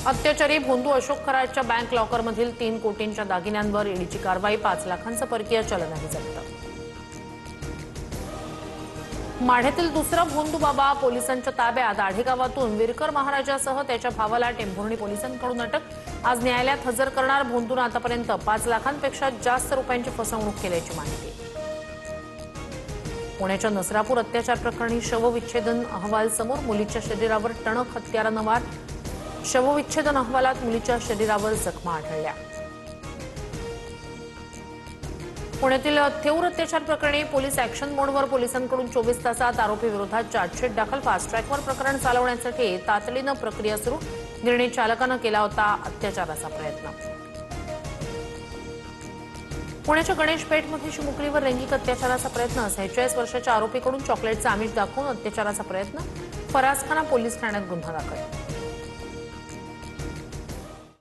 अत्याचारी भोंदू अशोक खराटच्या बँक लॉकरमधील 3 कोटींच्या दागिन्यांवर ईडीची कारवाई, 5 लाखांचं परकीय चलनही जप्त. माढ्यातील दुसरा भोंदू बाबा पोलिसांच्या ताब्यात. आढेगावातून विरकर महाराजासह त्याच्या भावाला टेंभुर्णी पोलिसांकडून अटक. आज न्यायालयात हजर करणार. भोंदूनं आतापर्यंत 5 लाखांपेक्षा जास्त रुपयांची फसवणूक केल्याची माहिती. पुण्याच्या नसरापूर अत्याचार प्रकरणी शवविच्छेदन अहवाल समोर. मुलीच्या शरीरावर टणक हत्यारानं वार. शवविच्छेदन अहवालात मुलीच्या शरीरावर जखमा आढळल्या. पुण्यातील थेऊर अत्याचार प्रकरणी पोलीस ऍक्शन मोडवर. पोलिसांकडून 24 तासात आरोपी विरोधात चार्जशीट दाखल. फास्ट ट्रॅकवर प्रकरण चालवण्यासाठी तातडीनं प्रक्रिया सुरू. निर्णय चालकानं केला होता अत्याचाराचा प्रयत्न. पुण्याच्या गणेश पेठमध्ये चिमुकलीवर लैंगिक अत्याचाराचा प्रयत्न. 46 वर्षाच्या आरोपीकडून चॉकलेटचं आमिष दाखवून अत्याचाराचा प्रयत्न. फरासखाना पोलीस ठाण्यात गुन्हा दाखल.